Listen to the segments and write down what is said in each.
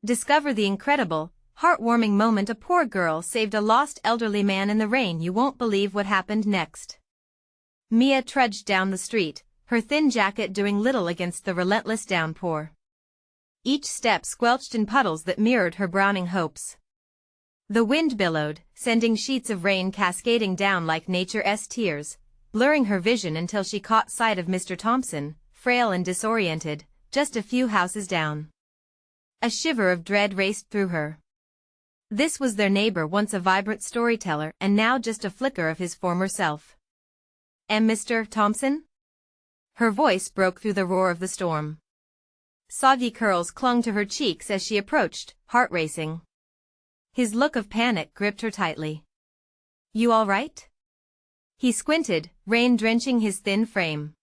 Discover the incredible, heartwarming moment a poor girl saved a lost elderly man in the rain. You won't believe what happened next. Mia trudged down the street, her thin jacket doing little against the relentless downpour. Each step squelched in puddles that mirrored her browning hopes. The wind billowed, sending sheets of rain cascading down like nature's tears, blurring her vision until she caught sight of Mr. Thompson, frail and disoriented, just a few houses down. A shiver of dread raced through her. This was their neighbor, once a vibrant storyteller and now just a flicker of his former self. Mr. Thompson? Her voice broke through the roar of the storm. Soggy curls clung to her cheeks as she approached, heart racing. His look of panic gripped her tightly. You all right? He squinted, rain drenching his thin frame.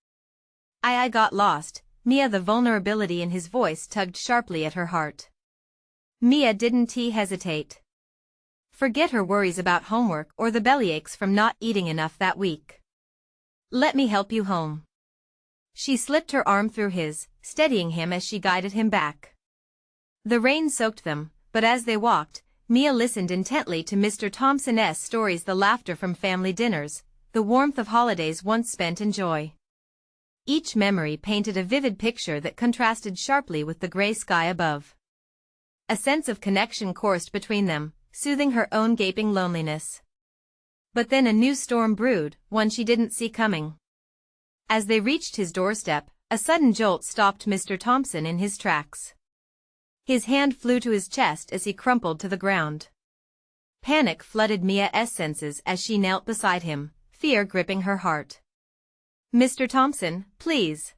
I got lost, Mia. The vulnerability in his voice tugged sharply at her heart. Mia didn't hesitate. Forget her worries about homework or the bellyaches from not eating enough that week. Let me help you home. She slipped her arm through his, steadying him as she guided him back. The rain soaked them, but as they walked, Mia listened intently to Mr. Thompson's stories, the laughter from family dinners, the warmth of holidays once spent in joy. Each memory painted a vivid picture that contrasted sharply with the gray sky above. A sense of connection coursed between them, soothing her own gaping loneliness. But then a new storm brewed, one she didn't see coming. As they reached his doorstep, a sudden jolt stopped Mr. Thompson in his tracks. His hand flew to his chest as he crumpled to the ground. Panic flooded Mia's senses as she knelt beside him, fear gripping her heart. Mr. Thompson, please.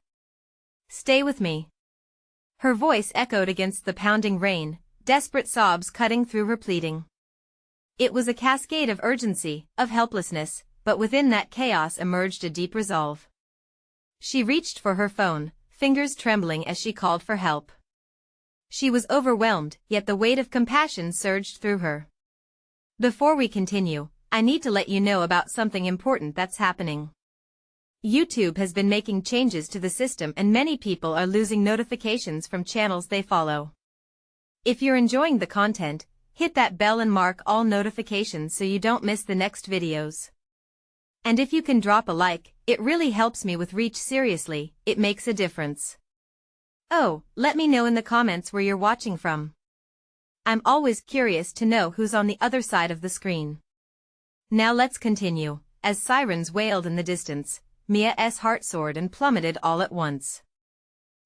Stay with me. Her voice echoed against the pounding rain, desperate sobs cutting through her pleading. It was a cascade of urgency, of helplessness, but within that chaos emerged a deep resolve. She reached for her phone, fingers trembling as she called for help. She was overwhelmed, yet the weight of compassion surged through her. Before we continue, I need to let you know about something important that's happening. YouTube has been making changes to the system and many people are losing notifications from channels they follow. If you're enjoying the content, hit that bell and mark all notifications so you don't miss the next videos. And if you can drop a like, it really helps me with reach. Seriously, it makes a difference. Oh, let me know in the comments where you're watching from. I'm always curious to know who's on the other side of the screen. Now let's continue. As sirens wailed in the distance, Mia's heart soared and plummeted all at once.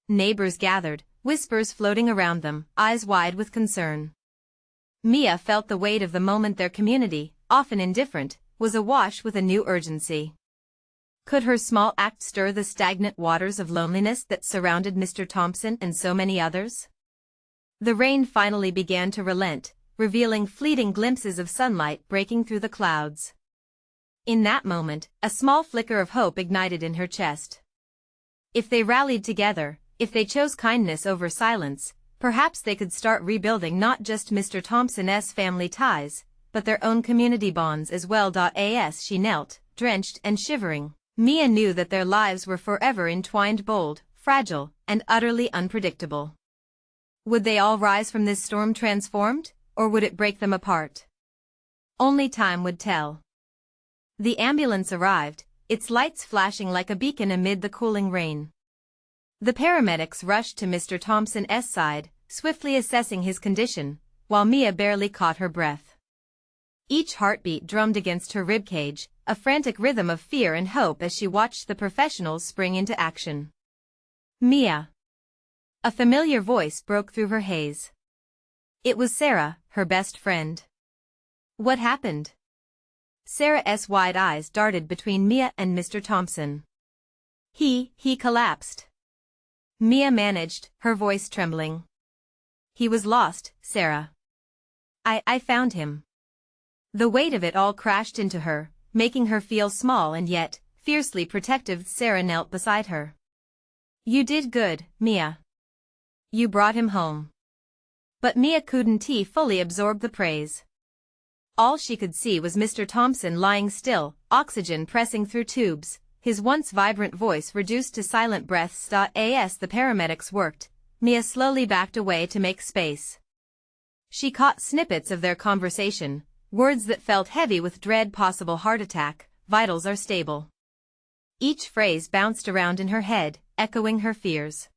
Neighbors gathered, whispers floating around them, eyes wide with concern. Mia felt the weight of the moment. Their community, often indifferent, was awash with a new urgency. Could her small act stir the stagnant waters of loneliness that surrounded Mr. Thompson and so many others? The rain finally began to relent, revealing fleeting glimpses of sunlight breaking through the clouds. In that moment, a small flicker of hope ignited in her chest. If they rallied together, if they chose kindness over silence, perhaps they could start rebuilding not just Mr. Thompson's family ties, but their own community bonds as well. As she knelt, drenched and shivering, Mia knew that their lives were forever entwined, bold, fragile, and utterly unpredictable. Would they all rise from this storm transformed, or would it break them apart? Only time would tell. The ambulance arrived, its lights flashing like a beacon amid the cooling rain. The paramedics rushed to Mr. Thompson's side, swiftly assessing his condition, while Mia barely caught her breath. Each heartbeat drummed against her ribcage, a frantic rhythm of fear and hope as she watched the professionals spring into action. Mia. A familiar voice broke through her haze. It was Sarah, her best friend. What happened? Sarah's wide eyes darted between Mia and Mr. Thompson. He collapsed. Mia managed, her voice trembling. He was lost, Sarah. I found him. The weight of it all crashed into her, making her feel small and yet fiercely protective. Sarah knelt beside her. You did good, Mia. You brought him home. But Mia couldn't fully absorb the praise. All she could see was Mr. Thompson lying still, oxygen pressing through tubes, his once vibrant voice reduced to silent breaths. As the paramedics worked, Mia slowly backed away to make space. She caught snippets of their conversation, words that felt heavy with dread, possible heart attack, vitals are stable. Each phrase bounced around in her head, echoing her fears.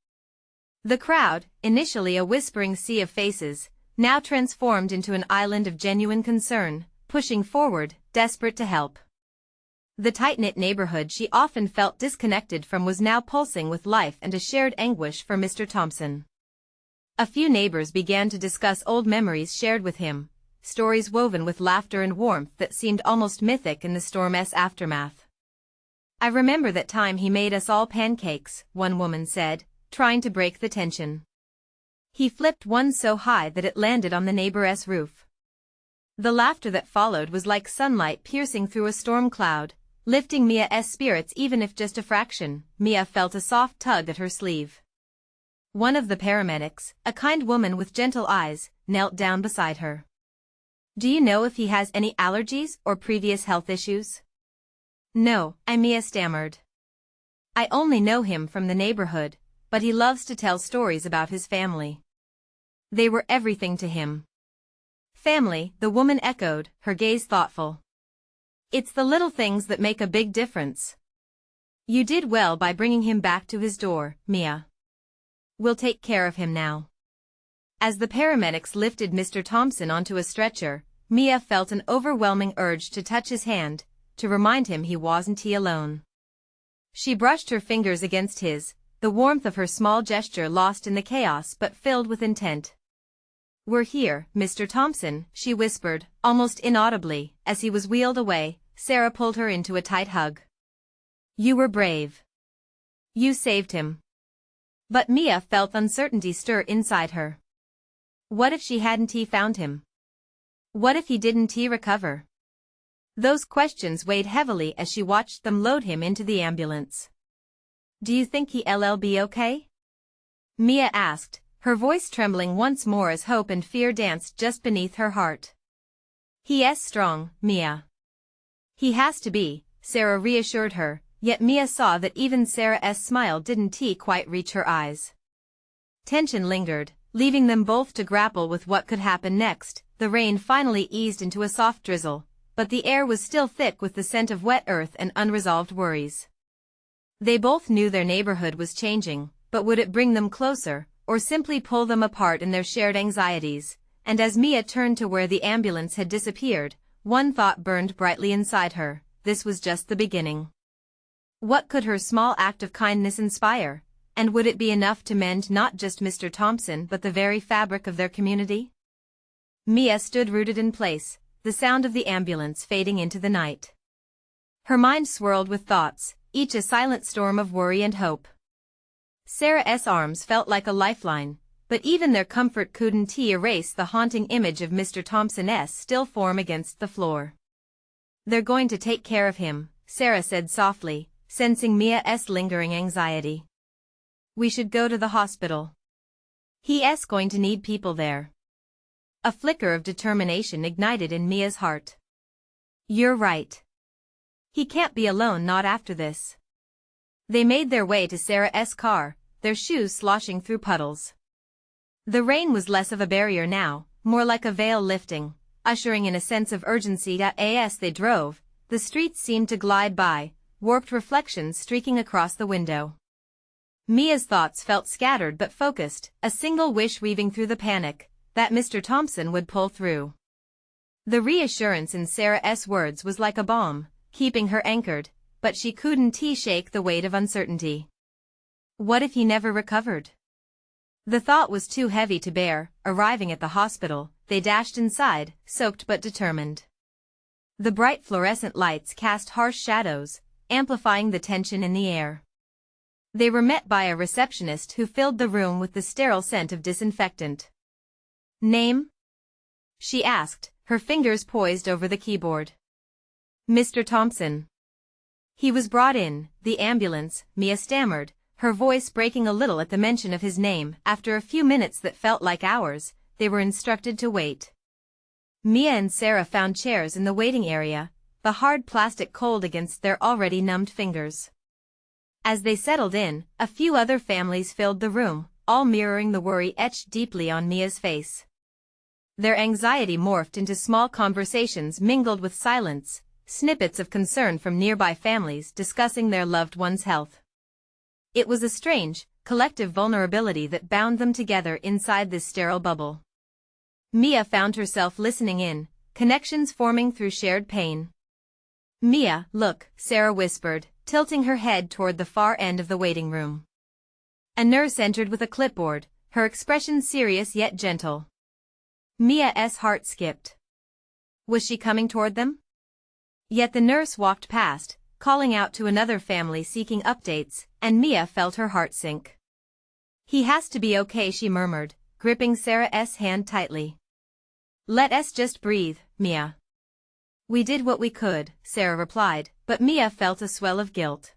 The crowd, initially a whispering sea of faces, now transformed into an island of genuine concern, pushing forward, desperate to help. The tight-knit neighborhood she often felt disconnected from was now pulsing with life and a shared anguish for Mr. Thompson. A few neighbors began to discuss old memories shared with him, stories woven with laughter and warmth that seemed almost mythic in the storm's aftermath. "I remember that time he made us all pancakes," one woman said, trying to break the tension. "He flipped one so high that it landed on the neighbor's roof." The laughter that followed was like sunlight piercing through a storm cloud, lifting Mia's spirits even if just a fraction. Mia felt a soft tug at her sleeve. One of the paramedics, a kind woman with gentle eyes, knelt down beside her. "Do you know if he has any allergies or previous health issues?" "No," Mia stammered. "I only know him from the neighborhood, but he loves to tell stories about his family. They were everything to him." "Family," the woman echoed, her gaze thoughtful. "It's the little things that make a big difference. You did well by bringing him back to his door, Mia. We'll take care of him now." As the paramedics lifted Mr. Thompson onto a stretcher, Mia felt an overwhelming urge to touch his hand, to remind him he wasn't alone. She brushed her fingers against his, the warmth of her small gesture lost in the chaos but filled with intent. "We're here, Mr. Thompson," she whispered, almost inaudibly. As he was wheeled away, Sarah pulled her into a tight hug. "You were brave. You saved him." But Mia felt uncertainty stir inside her. What if she hadn't found him? What if he didn't recover? Those questions weighed heavily as she watched them load him into the ambulance. "Do you think he'll be okay?" Mia asked, her voice trembling once more as hope and fear danced just beneath her heart. "He's strong, Mia." "He has to be," Sarah reassured her, yet Mia saw that even Sarah's smile didn't quite reach her eyes. Tension lingered, leaving them both to grapple with what could happen next. The rain finally eased into a soft drizzle, but the air was still thick with the scent of wet earth and unresolved worries. They both knew their neighborhood was changing, but would it bring them closer, or simply pull them apart in their shared anxieties? And as Mia turned to where the ambulance had disappeared, one thought burned brightly inside her: this was just the beginning. What could her small act of kindness inspire, and would it be enough to mend not just Mr. Thompson but the very fabric of their community? Mia stood rooted in place, the sound of the ambulance fading into the night. Her mind swirled with thoughts, each a silent storm of worry and hope. Sarah's arms felt like a lifeline, but even their comfort couldn't erase the haunting image of Mr. Thompson's still form against the floor. "They're going to take care of him," Sarah said softly, sensing Mia's lingering anxiety. "We should go to the hospital. He's going to need people there." A flicker of determination ignited in Mia's heart. "You're right. He can't be alone, not after this." They made their way to Sarah's car, their shoes sloshing through puddles. The rain was less of a barrier now, more like a veil lifting, ushering in a sense of urgency. As they drove, the streets seemed to glide by, warped reflections streaking across the window. Mia's thoughts felt scattered but focused, a single wish weaving through the panic: that Mr. Thompson would pull through. The reassurance in Sarah's words was like a balm, keeping her anchored, but she couldn't shake the weight of uncertainty. What if he never recovered? The thought was too heavy to bear. Arriving at the hospital, they dashed inside, soaked but determined. The bright fluorescent lights cast harsh shadows, amplifying the tension in the air. They were met by a receptionist who filled the room with the sterile scent of disinfectant. "Name?" she asked, her fingers poised over the keyboard. "Mr. Thompson." "He was brought in the ambulance," Mia stammered, her voice breaking a little at the mention of his name. After a few minutes that felt like hours, they were instructed to wait. Mia and Sarah found chairs in the waiting area, the hard plastic cold against their already numbed fingers. As they settled in, a few other families filled the room, all mirroring the worry etched deeply on Mia's face. Their anxiety morphed into small conversations mingled with silence, snippets of concern from nearby families discussing their loved one's health. It was a strange, collective vulnerability that bound them together inside this sterile bubble. Mia found herself listening in, connections forming through shared pain. "Mia, look," Sarah whispered, tilting her head toward the far end of the waiting room. A nurse entered with a clipboard, her expression serious yet gentle. Mia's heart skipped. Was she coming toward them? Yet the nurse walked past, calling out to another family seeking updates, and Mia felt her heart sink. "He has to be okay," she murmured, gripping Sarah's hand tightly. "Let us just breathe, Mia." "We did what we could," Sarah replied, but Mia felt a swell of guilt.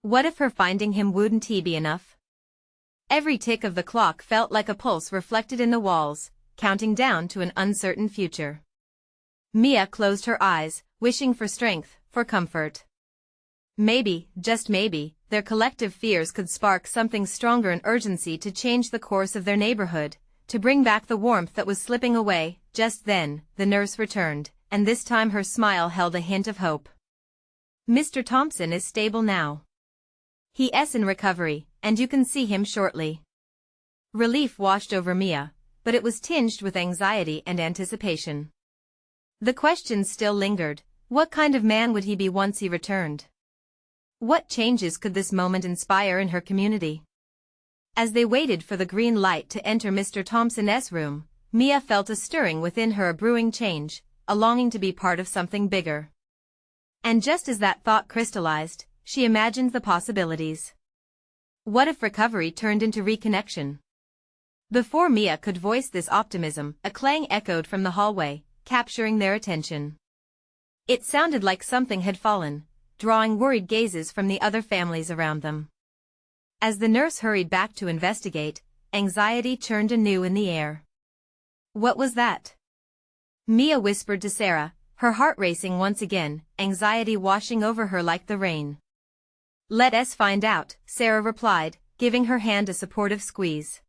What if her finding him wouldn't be enough? Every tick of the clock felt like a pulse reflected in the walls, counting down to an uncertain future. Mia closed her eyes, wishing for strength, for comfort. Maybe, just maybe, their collective fears could spark something stronger, an urgency to change the course of their neighborhood, to bring back the warmth that was slipping away. Just then, the nurse returned, and this time her smile held a hint of hope. "Mr. Thompson is stable now. He's in recovery, and you can see him shortly." Relief washed over Mia, but it was tinged with anxiety and anticipation. The questions still lingered. What kind of man would he be once he returned? What changes could this moment inspire in her community? As they waited for the green light to enter Mr. Thompson's room, Mia felt a stirring within her, a brewing change, a longing to be part of something bigger. And just as that thought crystallized, she imagined the possibilities. What if recovery turned into reconnection? Before Mia could voice this optimism, a clang echoed from the hallway, capturing their attention. It sounded like something had fallen, drawing worried gazes from the other families around them. As the nurse hurried back to investigate, anxiety churned anew in the air. "What was that?" Mia whispered to Sarah, her heart racing once again, anxiety washing over her like the rain. "Let us find out," Sarah replied, giving her hand a supportive squeeze.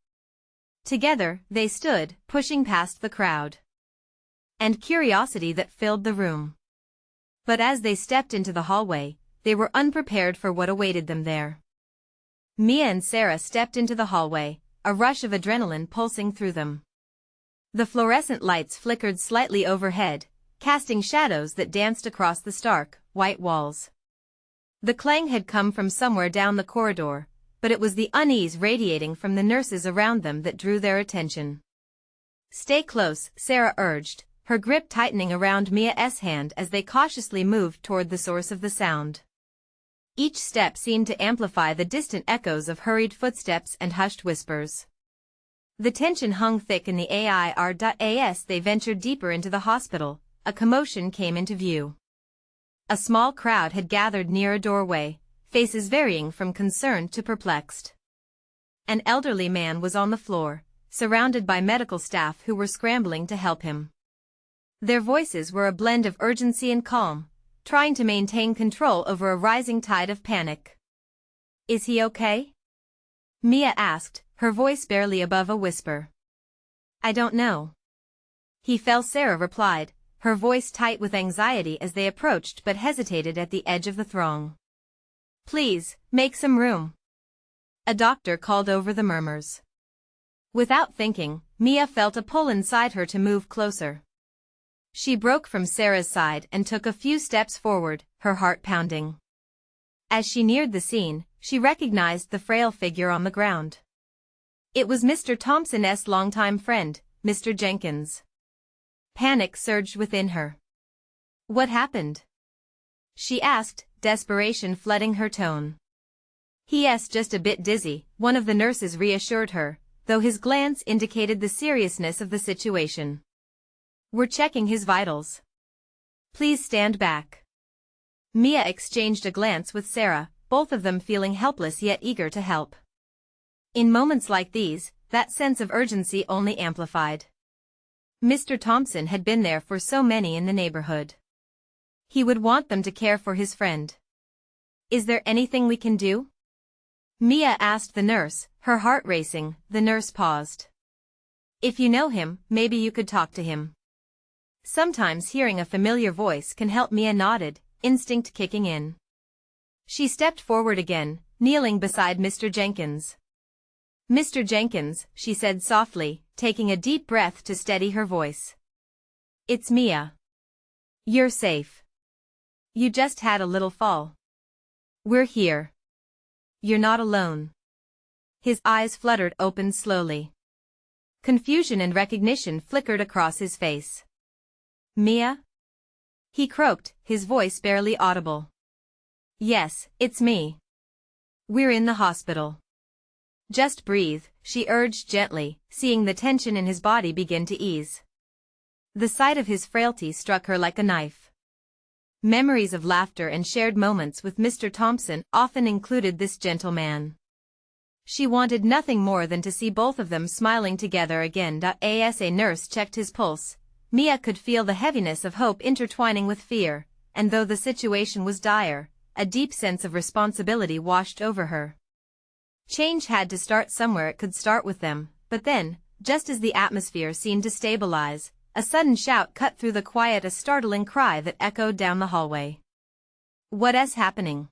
Together, they stood, pushing past the crowd and curiosity that filled the room. But as they stepped into the hallway, they were unprepared for what awaited them there. Mia and Sarah stepped into the hallway, a rush of adrenaline pulsing through them. The fluorescent lights flickered slightly overhead, casting shadows that danced across the stark, white walls. The clang had come from somewhere down the corridor, but it was the unease radiating from the nurses around them that drew their attention. "Stay close," Sarah urged, her grip tightening around Mia's hand as they cautiously moved toward the source of the sound. Each step seemed to amplify the distant echoes of hurried footsteps and hushed whispers. The tension hung thick in the air. As they ventured deeper into the hospital, a commotion came into view. A small crowd had gathered near a doorway, faces varying from concerned to perplexed. An elderly man was on the floor, surrounded by medical staff who were scrambling to help him. Their voices were a blend of urgency and calm, trying to maintain control over a rising tide of panic. "Is he okay?" Mia asked, her voice barely above a whisper. "I don't know." "He fell," Sarah replied, her voice tight with anxiety as they approached but hesitated at the edge of the throng. "Please, make some room," a doctor called over the murmurs. Without thinking, Mia felt a pull inside her to move closer. She broke from Sarah's side and took a few steps forward, her heart pounding. As she neared the scene, she recognized the frail figure on the ground. It was Mr. Thompson's longtime friend, Mr. Jenkins. Panic surged within her. "What happened?" she asked, desperation flooding her tone. "He's just a bit dizzy," one of the nurses reassured her, though his glance indicated the seriousness of the situation. "We're checking his vitals. Please stand back." Mia exchanged a glance with Sarah, both of them feeling helpless yet eager to help. In moments like these, that sense of urgency only amplified. Mr. Thompson had been there for so many in the neighborhood. He would want them to care for his friend. "Is there anything we can do?" Mia asked the nurse, her heart racing. The nurse paused. If you know him, maybe you could talk to him. Sometimes hearing a familiar voice can help. Mia nodded, instinct kicking in. She stepped forward again, kneeling beside Mr. Jenkins. Mr. Jenkins, she said softly, taking a deep breath to steady her voice. It's Mia. You're safe. You just had a little fall. We're here. You're not alone. His eyes fluttered open slowly. Confusion and recognition flickered across his face. Mia? He croaked, his voice barely audible. Yes, it's me. We're in the hospital. Just breathe, she urged gently, seeing the tension in his body begin to ease. The sight of his frailty struck her like a knife. Memories of laughter and shared moments with Mr. Thompson often included this gentle man. She wanted nothing more than to see both of them smiling together again. As a nurse checked his pulse, Mia could feel the heaviness of hope intertwining with fear, and though the situation was dire, a deep sense of responsibility washed over her. Change had to start somewhere. It could start with them, but then, just as the atmosphere seemed to stabilize, a sudden shout cut through the quiet, a startling cry that echoed down the hallway. What's happening?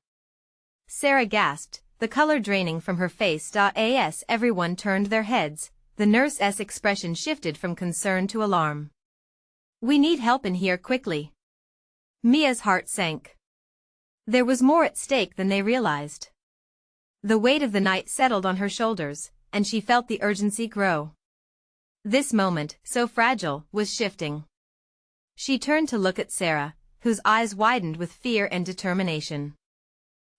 Sarah gasped, the color draining from her face. As everyone turned their heads, the nurse's expression shifted from concern to alarm. We need help in here quickly. Mia's heart sank. There was more at stake than they realized. The weight of the night settled on her shoulders, and she felt the urgency grow. This moment, so fragile, was shifting. She turned to look at Sarah, whose eyes widened with fear and determination.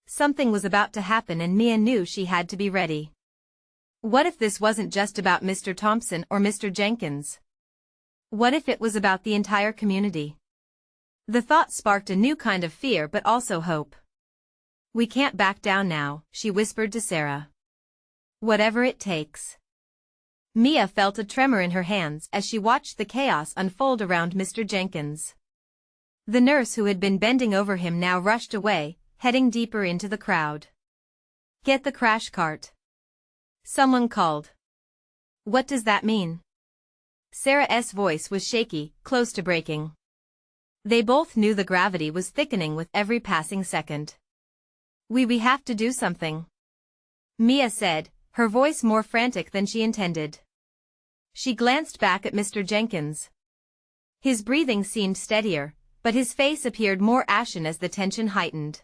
Something was about to happen and Mia knew she had to be ready. What if this wasn't just about Mr. Thompson or Mr. Jenkins? What if it was about the entire community? The thought sparked a new kind of fear but also hope. We can't back down now, she whispered to Sarah. Whatever it takes. Mia felt a tremor in her hands as she watched the chaos unfold around Mr. Jenkins. The nurse who had been bending over him now rushed away, heading deeper into the crowd. Get the crash cart. Someone called. What does that mean? Sarah's voice was shaky, close to breaking. They both knew the gravity was thickening with every passing second. We have to do something. Mia said, her voice more frantic than she intended. She glanced back at Mr. Jenkins. His breathing seemed steadier, but his face appeared more ashen as the tension heightened.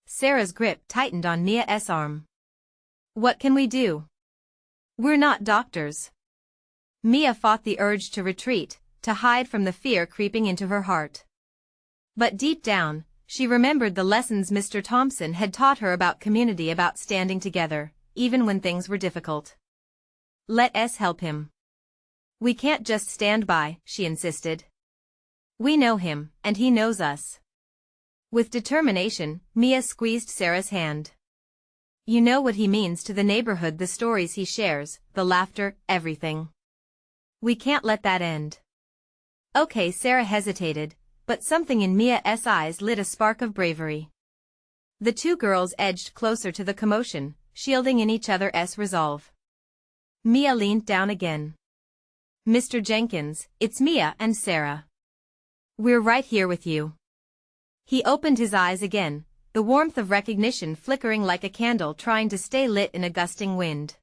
Sarah's grip tightened on Mia's arm. What can we do? We're not doctors. Mia fought the urge to retreat, to hide from the fear creeping into her heart. But deep down, she remembered the lessons Mr. Thompson had taught her about community, about standing together, even when things were difficult. Let us help him. We can't just stand by, she insisted. We know him, and he knows us. With determination, Mia squeezed Sarah's hand. You know what he means to the neighborhood, the stories he shares, the laughter, everything. We can't let that end. Okay, Sarah hesitated, but something in Mia's eyes lit a spark of bravery. The two girls edged closer to the commotion, shielding in each other's resolve. Mia leaned down again. Mr. Jenkins, it's Mia and Sarah. We're right here with you. He opened his eyes again, the warmth of recognition flickering like a candle trying to stay lit in a gusting wind.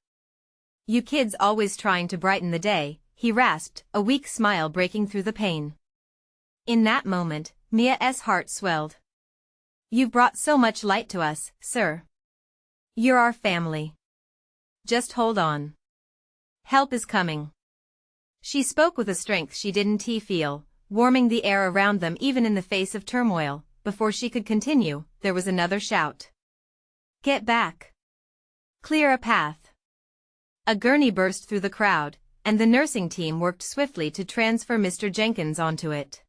You kids always trying to brighten the day, he rasped, a weak smile breaking through the pain. In that moment, Mia's heart swelled. You've brought so much light to us, sir. You're our family. Just hold on. Help is coming. She spoke with a strength she didn't feel, warming the air around them even in the face of turmoil. Before she could continue, there was another shout. Get back. Clear a path. A gurney burst through the crowd, and the nursing team worked swiftly to transfer Mr. Jenkins onto it.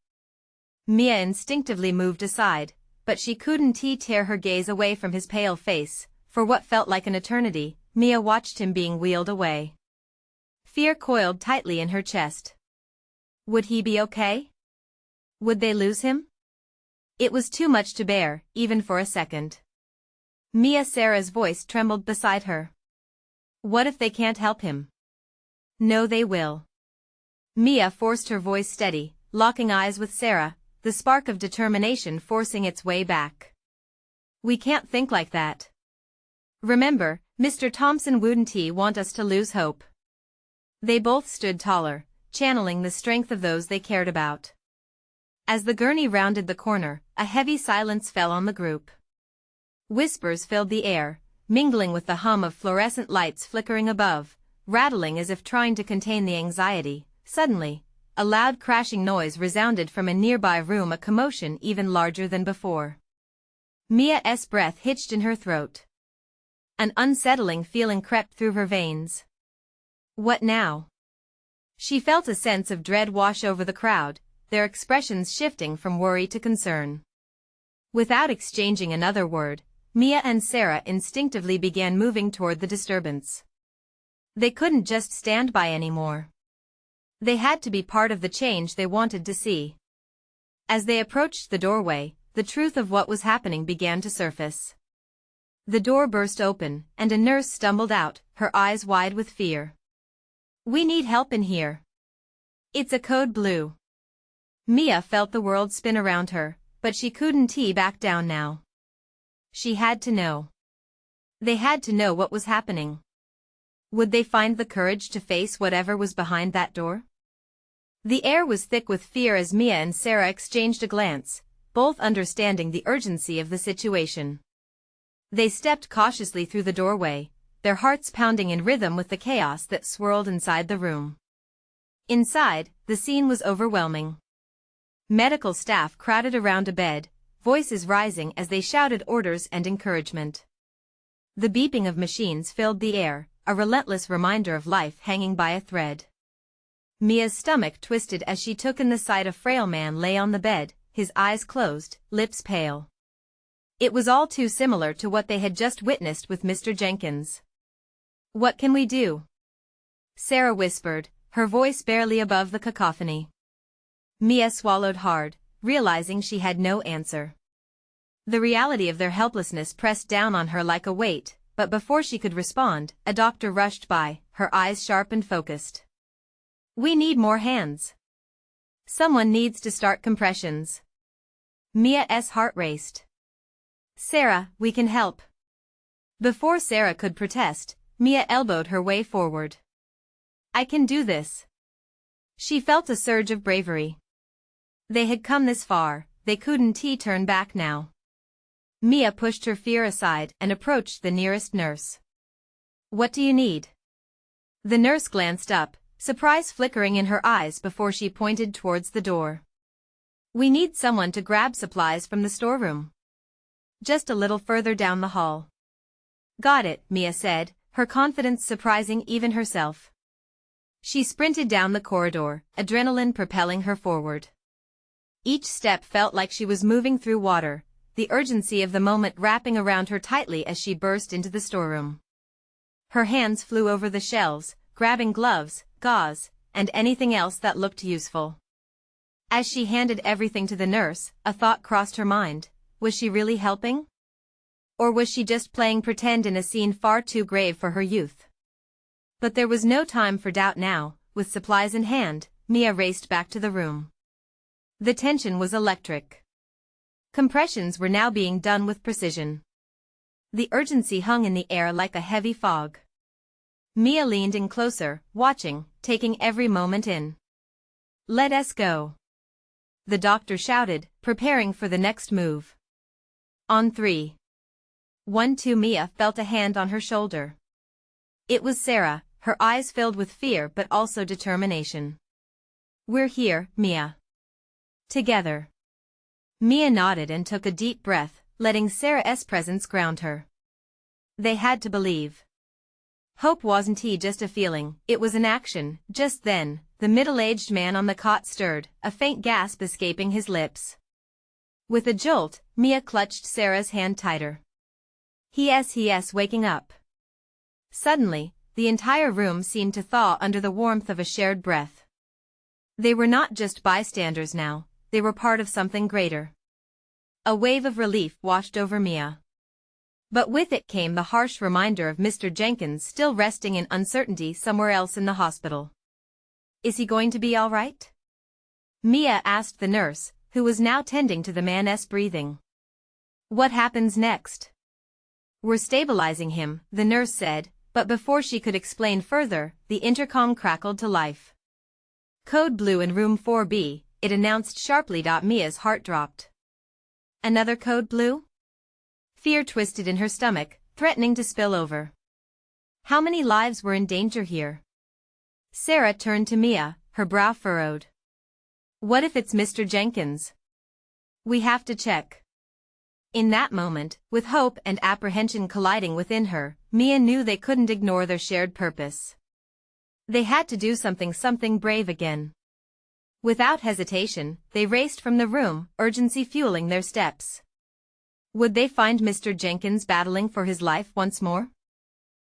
Mia instinctively moved aside, but she couldn't tear her gaze away from his pale face. For what felt like an eternity, Mia watched him being wheeled away. Fear coiled tightly in her chest. Would he be okay? Would they lose him? It was too much to bear, even for a second. Sarah's voice trembled beside her. What if they can't help him? No, they will. Mia forced her voice steady, locking eyes with Sarah, the spark of determination forcing its way back. We can't think like that. Remember, Mr. Thompson wouldn't want us to lose hope. They both stood taller, channeling the strength of those they cared about. As the gurney rounded the corner, a heavy silence fell on the group. Whispers filled the air, mingling with the hum of fluorescent lights flickering above, rattling as if trying to contain the anxiety. Suddenly, a loud crashing noise resounded from a nearby room, a commotion even larger than before. Mia's breath hitched in her throat. An unsettling feeling crept through her veins. What now? She felt a sense of dread wash over the crowd, their expressions shifting from worry to concern. Without exchanging another word, Mia and Sarah instinctively began moving toward the disturbance. They couldn't just stand by anymore. They had to be part of the change they wanted to see. As they approached the doorway, the truth of what was happening began to surface. The door burst open, and a nurse stumbled out, her eyes wide with fear. We need help in here. It's a code blue. Mia felt the world spin around her, but she couldn't back down now. She had to know. They had to know what was happening. Would they find the courage to face whatever was behind that door? The air was thick with fear as Mia and Sarah exchanged a glance, both understanding the urgency of the situation. They stepped cautiously through the doorway, their hearts pounding in rhythm with the chaos that swirled inside the room. Inside, the scene was overwhelming. Medical staff crowded around a bed, voices rising as they shouted orders and encouragement. The beeping of machines filled the air, a relentless reminder of life hanging by a thread. Mia's stomach twisted as she took in the sight a frail man lay on the bed, his eyes closed, lips pale. It was all too similar to what they had just witnessed with Mr. Jenkins. What can we do? Sarah whispered, her voice barely above the cacophony. Mia swallowed hard, realizing she had no answer. The reality of their helplessness pressed down on her like a weight, but before she could respond, a doctor rushed by, her eyes sharp and focused. We need more hands. Someone needs to start compressions. Mia's heart raced. Sarah, we can help. Before Sarah could protest, Mia elbowed her way forward. I can do this. She felt a surge of bravery. They had come this far, they couldn't turn back now. Mia pushed her fear aside and approached the nearest nurse. What do you need? The nurse glanced up, surprise flickering in her eyes before she pointed towards the door. We need someone to grab supplies from the storeroom. Just a little further down the hall. Got it, Mia said, her confidence surprising even herself. She sprinted down the corridor, adrenaline propelling her forward. Each step felt like she was moving through water, the urgency of the moment wrapping around her tightly as she burst into the storeroom. Her hands flew over the shelves, grabbing gloves, gauze, and anything else that looked useful. As she handed everything to the nurse, a thought crossed her mind. Was she really helping? Or was she just playing pretend in a scene far too grave for her youth? But there was no time for doubt now. With supplies in hand, Mia raced back to the room. The tension was electric. Compressions were now being done with precision. The urgency hung in the air like a heavy fog. Mia leaned in closer, watching, taking every moment in. Let us go. The doctor shouted, preparing for the next move. On 3. 1, 2. Mia felt a hand on her shoulder. It was Sarah, her eyes filled with fear but also determination. We're here, Mia. Together. Mia nodded and took a deep breath, letting Sarah's presence ground her. They had to believe. Hope wasn't just a feeling, it was an action. Just then, the middle-aged man on the cot stirred, a faint gasp escaping his lips. With a jolt, Mia clutched Sarah's hand tighter. He's waking up. Suddenly, the entire room seemed to thaw under the warmth of a shared breath. They were not just bystanders now, they were part of something greater. A wave of relief washed over Mia. But with it came the harsh reminder of Mr. Jenkins still resting in uncertainty somewhere else in the hospital. Is he going to be all right? Mia asked the nurse, who was now tending to the man's breathing. What happens next? We're stabilizing him, the nurse said, but before she could explain further, the intercom crackled to life. Code blue in room 4B, it announced sharply. Mia's heart dropped. Another code blue? Fear twisted in her stomach, threatening to spill over. How many lives were in danger here? Sarah turned to Mia, her brow furrowed. What if it's Mr. Jenkins? We have to check. In that moment, with hope and apprehension colliding within her, Mia knew they couldn't ignore their shared purpose. They had to do something brave again. Without hesitation, they raced from the room, urgency fueling their steps. Would they find Mr. Jenkins battling for his life once more?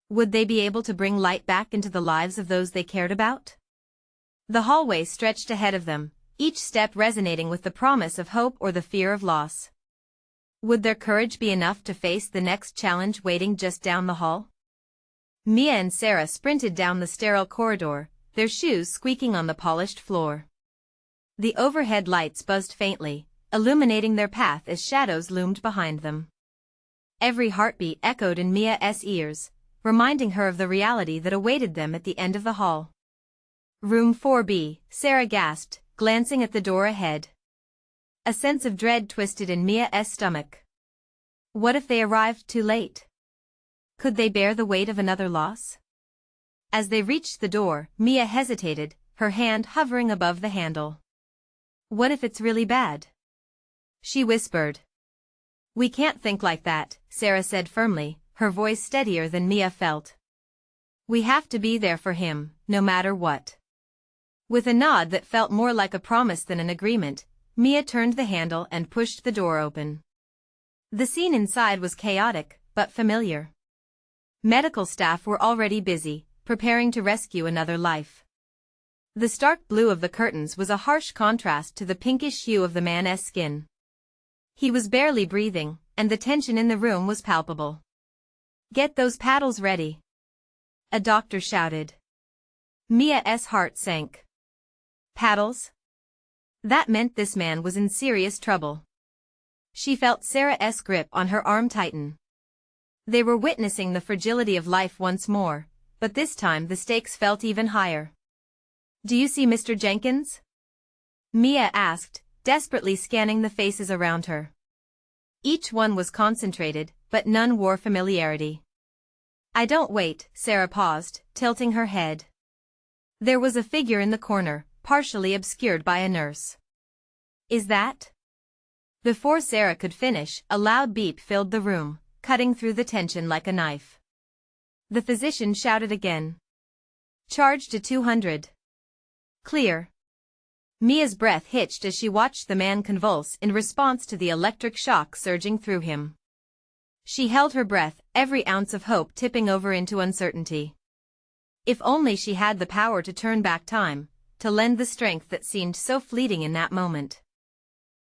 Would they be able to bring light back into the lives of those they cared about? The hallway stretched ahead of them, each step resonating with the promise of hope or the fear of loss. Would their courage be enough to face the next challenge waiting just down the hall? Mia and Sarah sprinted down the sterile corridor, their shoes squeaking on the polished floor. The overhead lights buzzed faintly, illuminating their path as shadows loomed behind them. Every heartbeat echoed in Mia's ears, reminding her of the reality that awaited them at the end of the hall. Room 4B, Sarah gasped, glancing at the door ahead. A sense of dread twisted in Mia's stomach. What if they arrived too late? Could they bear the weight of another loss? As they reached the door, Mia hesitated, her hand hovering above the handle. What if it's really bad? She whispered. We can't think like that, Sarah said firmly, her voice steadier than Mia felt. We have to be there for him, no matter what. With a nod that felt more like a promise than an agreement, Mia turned the handle and pushed the door open. The scene inside was chaotic, but familiar. Medical staff were already busy, preparing to rescue another life. The stark blue of the curtains was a harsh contrast to the pinkish hue of the man's skin. He was barely breathing, and the tension in the room was palpable. Get those paddles ready. A doctor shouted. Mia's heart sank. Paddles? That meant this man was in serious trouble. She felt Sarah's grip on her arm tighten. They were witnessing the fragility of life once more, but this time the stakes felt even higher. Do you see Mr. Jenkins? Mia asked, desperately scanning the faces around her. Each one was concentrated, but none wore familiarity. I don't. Wait, Sarah paused, tilting her head. There was a figure in the corner, partially obscured by a nurse. Is that? Before Sarah could finish, a loud beep filled the room, cutting through the tension like a knife. The physician shouted again. Charge to 200. Clear. Mia's breath hitched as she watched the man convulse in response to the electric shock surging through him. She held her breath, every ounce of hope tipping over into uncertainty. If only she had the power to turn back time, to lend the strength that seemed so fleeting in that moment.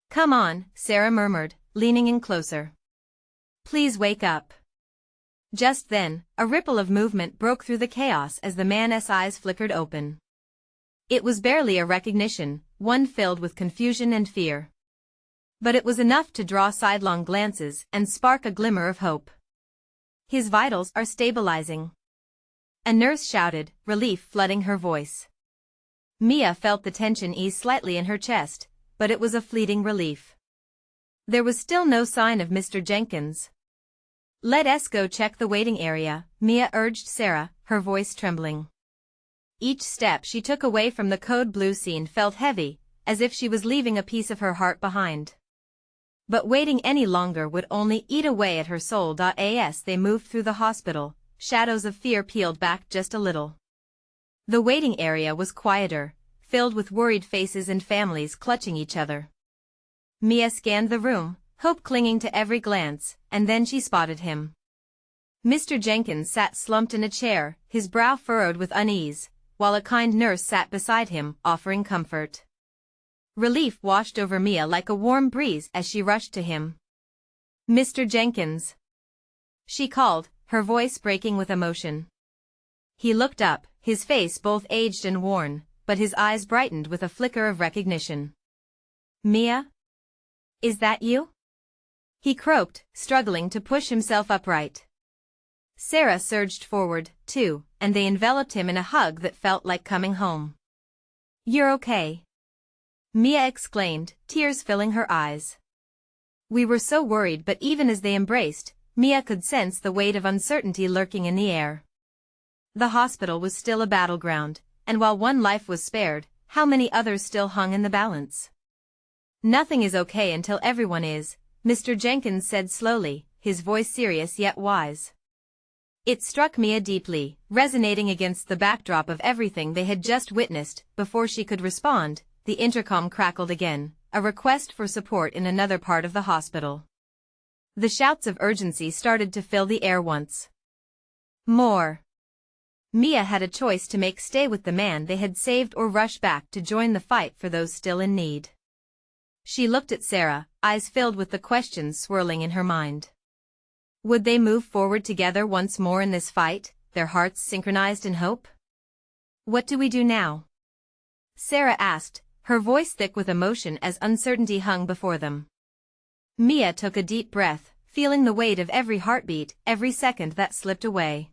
Come on, Sarah murmured, leaning in closer. Please wake up. Just then, a ripple of movement broke through the chaos as the man's eyes flickered open. It was barely a recognition, one filled with confusion and fear. But it was enough to draw sidelong glances and spark a glimmer of hope. His vitals are stabilizing. A nurse shouted, relief flooding her voice. Mia felt the tension ease slightly in her chest, but it was a fleeting relief. There was still no sign of Mr. Jenkins. Let's go check the waiting area, Mia urged Sarah, her voice trembling. Each step she took away from the code blue scene felt heavy, as if she was leaving a piece of her heart behind. But waiting any longer would only eat away at her soul. As they moved through the hospital, shadows of fear peeled back just a little. The waiting area was quieter, filled with worried faces and families clutching each other. Mia scanned the room, hope clinging to every glance, and then she spotted him. Mr. Jenkins sat slumped in a chair, his brow furrowed with unease, while a kind nurse sat beside him, offering comfort. Relief washed over Mia like a warm breeze as she rushed to him. Mr. Jenkins. she called, her voice breaking with emotion. He looked up, his face both aged and worn, but his eyes brightened with a flicker of recognition. "Mia? Is that you?" he croaked, struggling to push himself upright. Sarah surged forward, too, and they enveloped him in a hug that felt like coming home. "You're okay," Mia exclaimed, tears filling her eyes. "We were so worried," but even as they embraced, Mia could sense the weight of uncertainty lurking in the air. The hospital was still a battleground, and while one life was spared, how many others still hung in the balance? "Nothing is okay until everyone is," Mr. Jenkins said slowly, his voice serious yet wise. It struck Mia deeply, resonating against the backdrop of everything they had just witnessed. Before she could respond, the intercom crackled again, a request for support in another part of the hospital. The shouts of urgency started to fill the air once more. Mia had a choice to make: stay with the man they had saved or rush back to join the fight for those still in need. She looked at Sarah, eyes filled with the questions swirling in her mind. Would they move forward together once more in this fight, their hearts synchronized in hope? "What do we do now?" Sarah asked, her voice thick with emotion as uncertainty hung before them. Mia took a deep breath, feeling the weight of every heartbeat, every second that slipped away.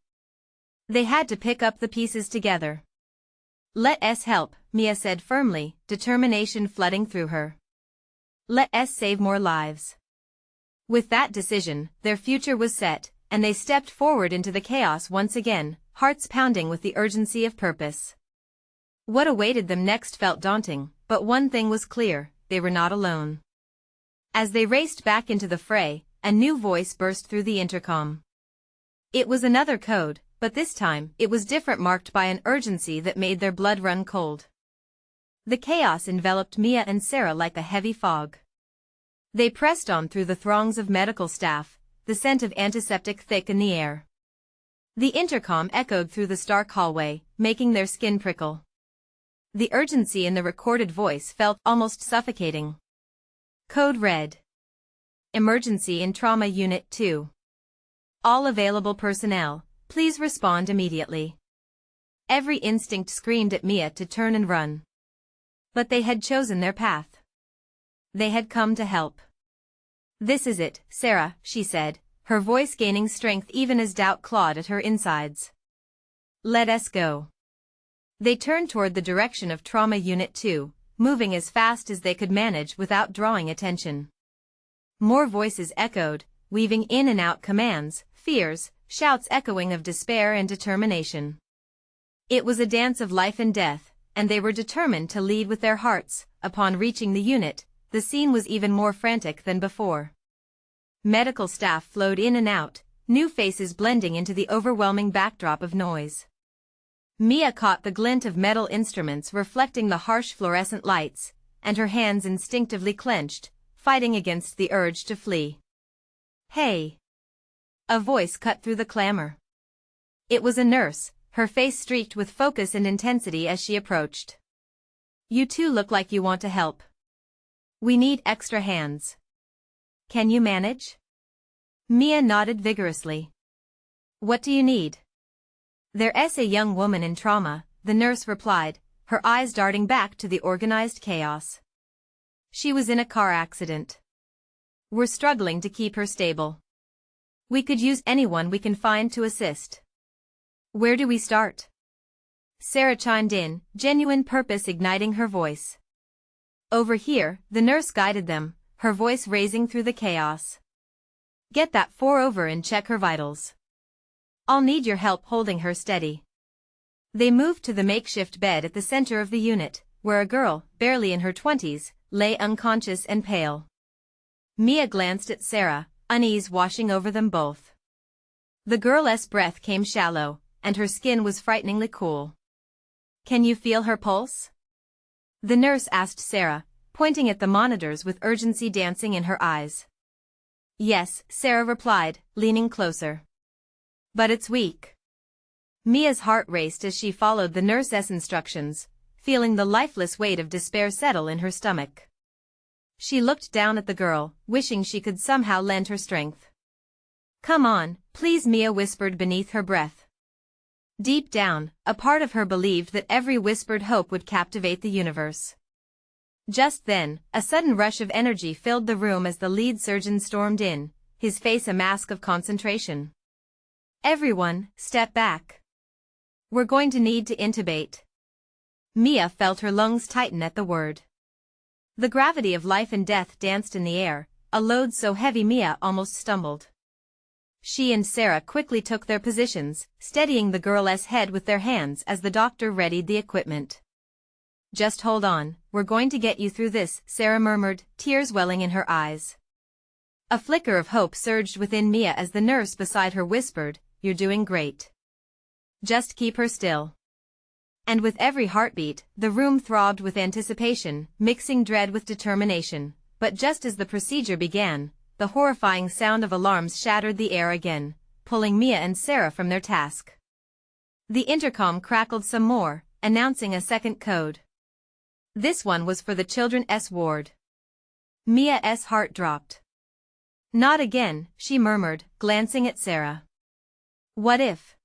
They had to pick up the pieces together. "Let us help," Mia said firmly, determination flooding through her. "Let us save more lives." With that decision, their future was set, and they stepped forward into the chaos once again, hearts pounding with the urgency of purpose. What awaited them next felt daunting, but one thing was clear: they were not alone. As they raced back into the fray, a new voice burst through the intercom. It was another code, but this time it was different, marked by an urgency that made their blood run cold. The chaos enveloped Mia and Sarah like a heavy fog. They pressed on through the throngs of medical staff, the scent of antiseptic thick in the air. The intercom echoed through the stark hallway, making their skin prickle. The urgency in the recorded voice felt almost suffocating. Code red. Emergency in Trauma Unit 2. All available personnel, please respond immediately. Every instinct screamed at Mia to turn and run. But they had chosen their path. They had come to help. "This is it, Sarah," she said, her voice gaining strength even as doubt clawed at her insides. "Let us go." They turned toward the direction of Trauma Unit 2, moving as fast as they could manage without drawing attention. More voices echoed, weaving in and out commands, fears, shouts echoing of despair and determination. It was a dance of life and death, and they were determined to lead with their hearts. Upon reaching the unit, the scene was even more frantic than before. Medical staff flowed in and out, new faces blending into the overwhelming backdrop of noise. Mia caught the glint of metal instruments reflecting the harsh fluorescent lights, and her hands instinctively clenched, fighting against the urge to flee. "Hey!" A voice cut through the clamor. It was a nurse, her face streaked with focus and intensity as she approached. "You two look like you want to help. We need extra hands. Can you manage?" Mia nodded vigorously. "What do you need?" "There's a young woman in trauma," the nurse replied, her eyes darting back to the organized chaos. "She was in a car accident. We're struggling to keep her stable. We could use anyone we can find to assist." "Where do we start?" Sarah chimed in, genuine purpose igniting her voice. "Over here," the nurse guided them, her voice raising through the chaos. "Get that 4 over and check her vitals. I'll need your help holding her steady." They moved to the makeshift bed at the center of the unit, where a girl, barely in her 20s, lay unconscious and pale. Mia glanced at Sarah, unease washing over them both. The girl's breath came shallow, and her skin was frighteningly cool. "Can you feel her pulse?" the nurse asked Sarah, pointing at the monitors with urgency dancing in her eyes. "Yes," Sarah replied, leaning closer. "But it's weak." Mia's heart raced as she followed the nurse's instructions, feeling the lifeless weight of despair settle in her stomach. She looked down at the girl, wishing she could somehow lend her strength. "Come on, Please, Mia whispered beneath her breath. Deep down, a part of her believed that every whispered hope would captivate the universe. Just then, a sudden rush of energy filled the room as the lead surgeon stormed in, his face a mask of concentration. Everyone, step back. We're going to need to intubate. Mia felt her lungs tighten at the word. The gravity of life and death danced in the air, a load so heavy Mia almost stumbled. She and Sarah quickly took their positions, steadying the girl's head with their hands as the doctor readied the equipment. Just hold on, we're going to get you through this, Sarah murmured, tears welling in her eyes. A flicker of hope surged within Mia as the nurse beside her whispered, "You're doing great. Just keep her still." And with every heartbeat, the room throbbed with anticipation, mixing dread with determination. But just as the procedure began, the horrifying sound of alarms shattered the air again, pulling Mia and Sarah from their task. The intercom crackled some more, announcing a second code. This one was for the children's ward. Mia's heart dropped. Not again, she murmured, glancing at Sarah. What if?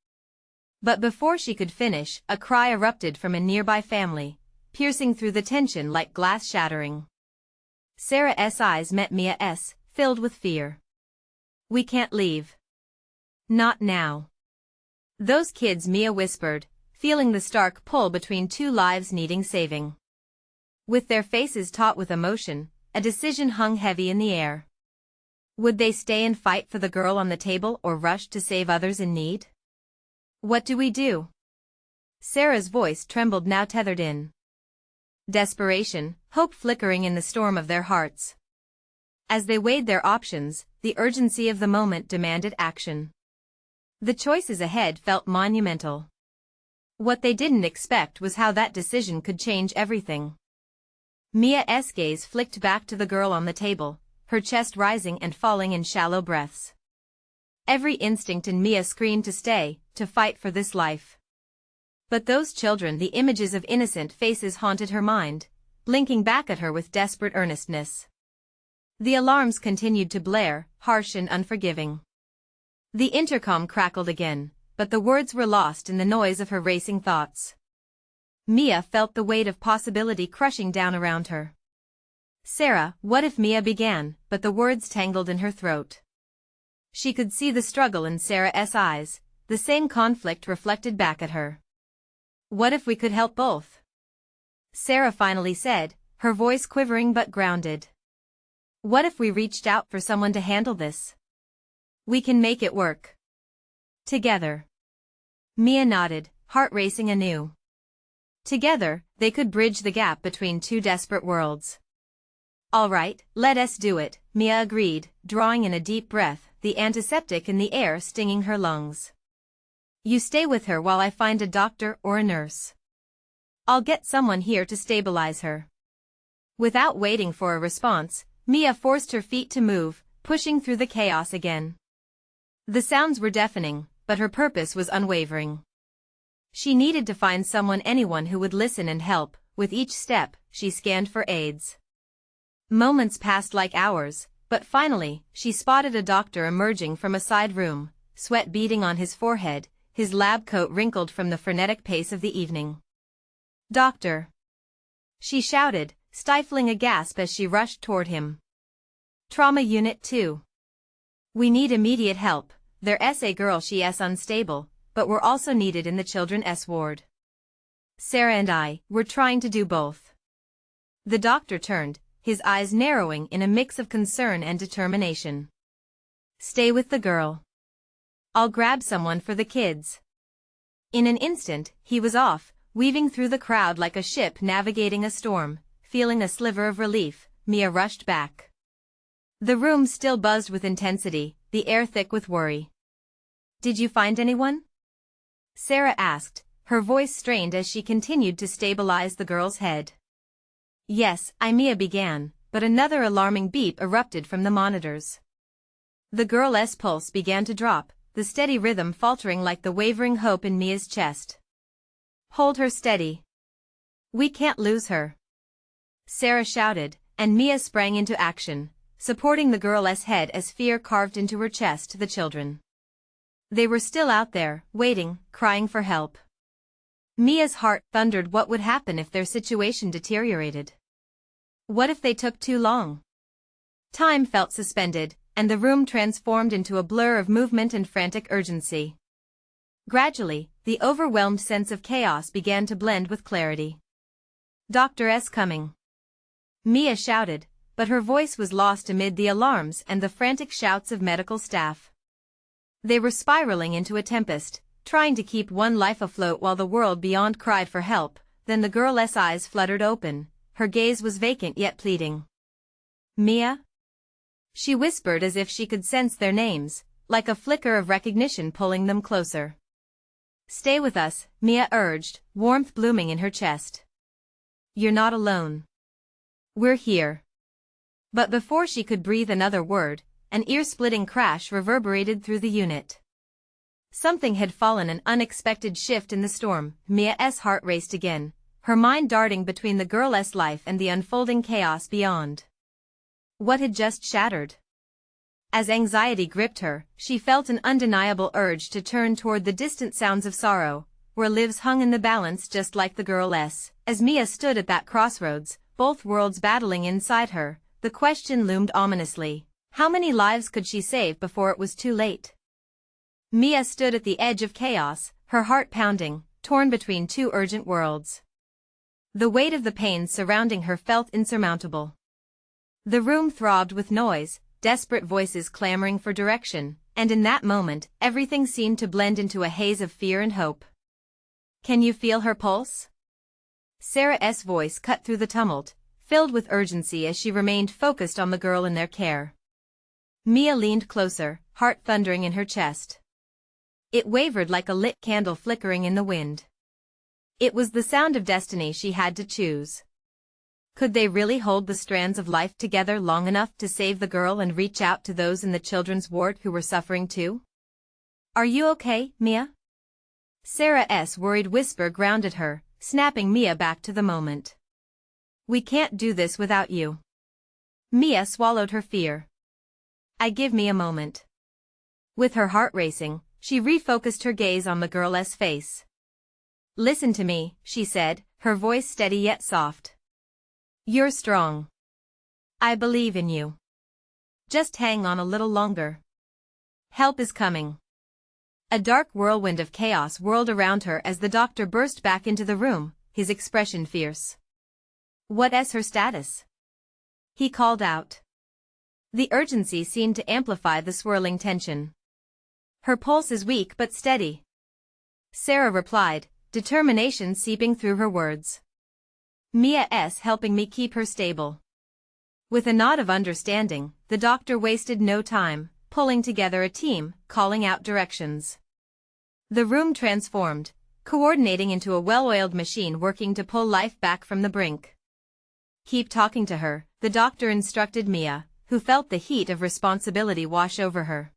But before she could finish, a cry erupted from a nearby family, piercing through the tension like glass shattering. Sarah's eyes met Mia's, filled with fear. We can't leave. Not now. Those kids, Mia whispered, feeling the stark pull between two lives needing saving. With their faces taut with emotion, a decision hung heavy in the air. Would they stay and fight for the girl on the table or rush to save others in need? What do we do? Sarah's voice trembled, now tethered in desperation, hope flickering in the storm of their hearts. As they weighed their options, the urgency of the moment demanded action. The choices ahead felt monumental. What they didn't expect was how that decision could change everything. Mia's gaze flicked back to the girl on the table, her chest rising and falling in shallow breaths. Every instinct in Mia screamed to stay, to fight for this life. But those children, the images of innocent faces haunted her mind, blinking back at her with desperate earnestness. The alarms continued to blare, harsh and unforgiving. The intercom crackled again, but the words were lost in the noise of her racing thoughts. Mia felt the weight of possibility crushing down around her. Sarah, what if Mia began, but the words tangled in her throat. She could see the struggle in Sarah's eyes, the same conflict reflected back at her. What if we could help both? Sarah finally said, her voice quivering but grounded. What if we reached out for someone to handle this? We can make it work. Together. Mia nodded, heart racing anew. Together, they could bridge the gap between two desperate worlds. All right, let us do it, Mia agreed, drawing in a deep breath, the antiseptic in the air stinging her lungs. You stay with her while I find a doctor or a nurse. I'll get someone here to stabilize her. Without waiting for a response, Mia forced her feet to move, pushing through the chaos again. The sounds were deafening, but her purpose was unwavering. She needed to find anyone who would listen and help. With each step, she scanned for aids. Moments passed like hours, but finally, she spotted a doctor emerging from a side room, sweat beading on his forehead, his lab coat wrinkled from the frenetic pace of the evening. Doctor! She shouted, stifling a gasp as she rushed toward him. Trauma Unit 2. We need immediate help. There's a girl, she's unstable, but we're also needed in the children's ward. Sarah and I, we're trying to do both. The doctor turned, his eyes narrowing in a mix of concern and determination. Stay with the girl. I'll grab someone for the kids. In an instant, he was off, weaving through the crowd like a ship navigating a storm. Feeling a sliver of relief, Mia rushed back. The room still buzzed with intensity, the air thick with worry. Did you find anyone? Sarah asked, her voice strained as she continued to stabilize the girl's head. Yes, Mia began, but another alarming beep erupted from the monitors. The girl's pulse began to drop, the steady rhythm faltering like the wavering hope in Mia's chest. Hold her steady. We can't lose her. Sarah shouted, and Mia sprang into action, supporting the girl's head as fear carved into her chest. The children. They were still out there, waiting, crying for help. Mia's heart thundered. What would happen if their situation deteriorated? What if they took too long? Time felt suspended, and the room transformed into a blur of movement and frantic urgency. Gradually, the overwhelmed sense of chaos began to blend with clarity. "Dr. S coming," Mia shouted, but her voice was lost amid the alarms and the frantic shouts of medical staff. They were spiraling into a tempest, trying to keep one life afloat while the world beyond cried for help. Then the girl's eyes fluttered open, her gaze was vacant yet pleading. "Mia?" She whispered as if she could sense their names, like a flicker of recognition pulling them closer. "Stay with us," Mia urged, warmth blooming in her chest. "You're not alone. We're here." But before she could breathe another word, an ear-splitting crash reverberated through the unit. Something had fallen, an unexpected shift in the storm. Mia's heart raced again, her mind darting between the girl's life and the unfolding chaos beyond. What had just shattered? As anxiety gripped her, she felt an undeniable urge to turn toward the distant sounds of sorrow, where lives hung in the balance just like the girl's. As Mia stood at that crossroads, both worlds battling inside her, the question loomed ominously. How many lives could she save before it was too late? Mia stood at the edge of chaos, her heart pounding, torn between two urgent worlds. The weight of the pain surrounding her felt insurmountable. The room throbbed with noise, desperate voices clamoring for direction, and in that moment, everything seemed to blend into a haze of fear and hope. "Can you feel her pulse?" Sarah's voice cut through the tumult, filled with urgency as she remained focused on the girl in their care. Mia leaned closer, heart thundering in her chest. It wavered like a lit candle flickering in the wind. It was the sound of destiny she had to choose. Could they really hold the strands of life together long enough to save the girl and reach out to those in the children's ward who were suffering too? "Are you okay, Mia?" Sarah's worried whisper grounded her, snapping Mia back to the moment. "We can't do this without you." Mia swallowed her fear. Give me a moment." With her heart racing, she refocused her gaze on the girl's face. "Listen to me," she said, her voice steady yet soft. "You're strong. I believe in you. Just hang on a little longer. Help is coming." A dark whirlwind of chaos whirled around her as the doctor burst back into the room, his expression fierce. "What's her status?" he called out. The urgency seemed to amplify the swirling tension. "Her pulse is weak but steady," Sarah replied, determination seeping through her words. "Mia's helping me keep her stable." With a nod of understanding, the doctor wasted no time, pulling together a team, calling out directions. The room transformed, coordinating into a well-oiled machine working to pull life back from the brink. "Keep talking to her," the doctor instructed Mia, who felt the heat of responsibility wash over her.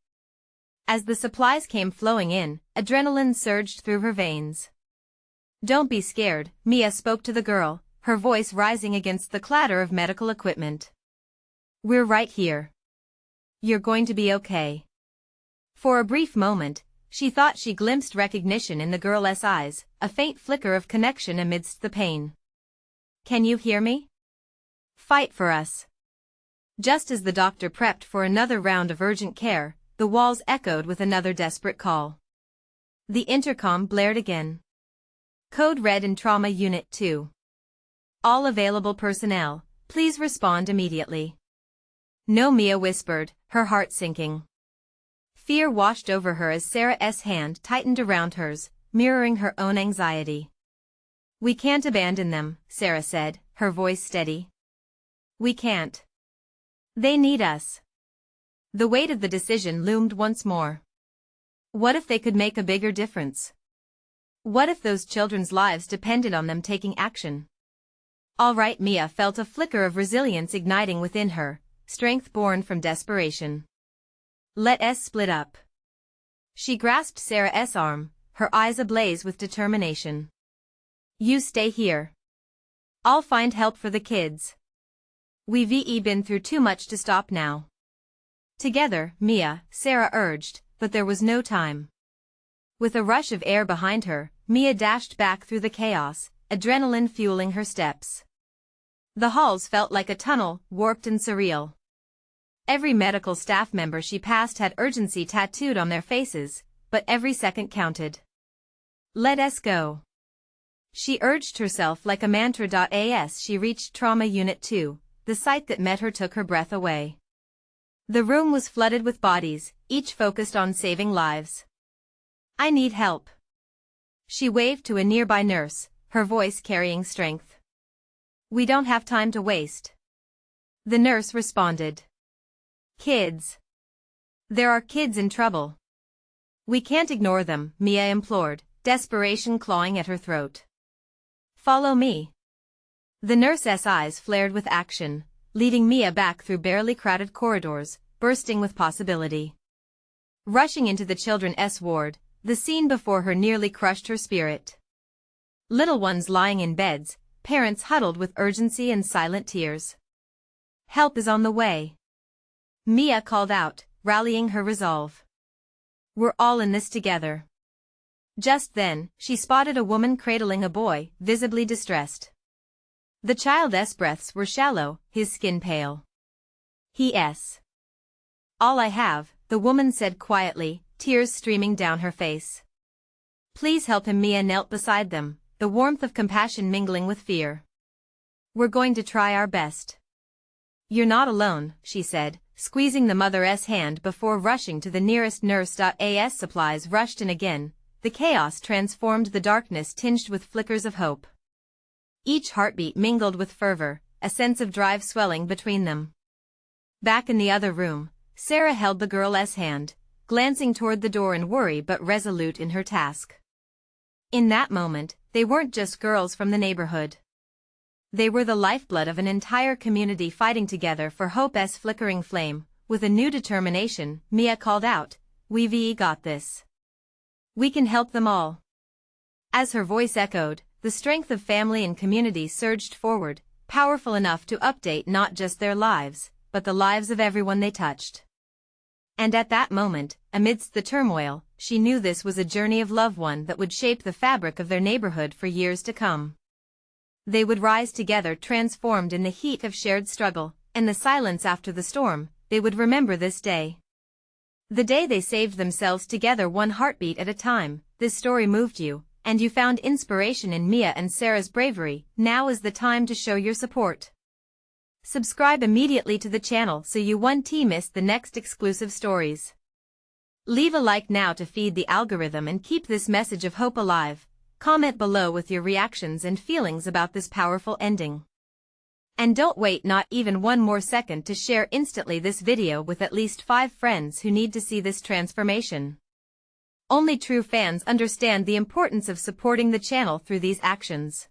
As the supplies came flowing in, adrenaline surged through her veins. "Don't be scared," Mia spoke to the girl, her voice rising against the clatter of medical equipment. "We're right here. You're going to be okay." For a brief moment, she thought she glimpsed recognition in the girl's eyes, a faint flicker of connection amidst the pain. "Can you hear me? Fight for us." Just as the doctor prepped for another round of urgent care, the walls echoed with another desperate call. The intercom blared again. "Code red in Trauma Unit 2. All available personnel, please respond immediately." "No," Mia whispered, her heart sinking. Fear washed over her as Sarah's hand tightened around hers, mirroring her own anxiety. "We can't abandon them," Sarah said, her voice steady. "We can't. They need us." The weight of the decision loomed once more. What if they could make a bigger difference? What if those children's lives depended on them taking action? All right, Mia felt a flicker of resilience igniting within her, strength born from desperation. "Let's split up." She grasped Sarah's arm, her eyes ablaze with determination. "You stay here. I'll find help for the kids. We've been through too much to stop now." Together, Mia, Sarah urged, but there was no time. With a rush of air behind her, Mia dashed back through the chaos, adrenaline fueling her steps. The halls felt like a tunnel, warped and surreal. Every medical staff member she passed had urgency tattooed on their faces, but every second counted. Let us go. She urged herself like a mantra. As she reached Trauma Unit 2, the sight that met her took her breath away. The room was flooded with bodies, each focused on saving lives. I need help. She waved to a nearby nurse, her voice carrying strength. We don't have time to waste. The nurse responded. Kids. There are kids in trouble. We can't ignore them, Mia implored, desperation clawing at her throat. Follow me. The nurse's eyes flared with action, leading Mia back through barely crowded corridors, bursting with possibility. Rushing into the children's ward, the scene before her nearly crushed her spirit. Little ones lying in beds, parents huddled with urgency and silent tears. Help is on the way. Mia called out, rallying her resolve. We're all in this together. Just then, she spotted a woman cradling a boy, visibly distressed. The child's breaths were shallow, his skin pale. He-s. All I have, the woman said quietly, tears streaming down her face. Please help him. Mia knelt beside them, the warmth of compassion mingling with fear. We're going to try our best. You're not alone, she said, squeezing the mother's hand before rushing to the nearest nurse. As supplies rushed in again, the chaos transformed the darkness tinged with flickers of hope. Each heartbeat mingled with fervor, a sense of drive swelling between them. Back in the other room, Sarah held the girl's hand, glancing toward the door in worry but resolute in her task. In that moment, they weren't just girls from the neighborhood. They were the lifeblood of an entire community fighting together for hope's flickering flame. With a new determination, Mia called out, We've got this. We can help them all. As her voice echoed, the strength of family and community surged forward, powerful enough to update not just their lives, but the lives of everyone they touched. And at that moment, amidst the turmoil, she knew this was a journey of love, one that would shape the fabric of their neighborhood for years to come. They would rise together, transformed in the heat of shared struggle, and the silence after the storm. They would remember this day. The day they saved themselves together, one heartbeat at a time. This story moved you, and you found inspiration in Mia and Sarah's bravery. Now is the time to show your support. Subscribe immediately to the channel so you won't miss the next exclusive stories. Leave a like now to feed the algorithm and keep this message of hope alive. Comment below with your reactions and feelings about this powerful ending. And don't wait not even one more second to share instantly this video with at least 5 friends who need to see this transformation. Only true fans understand the importance of supporting the channel through these actions.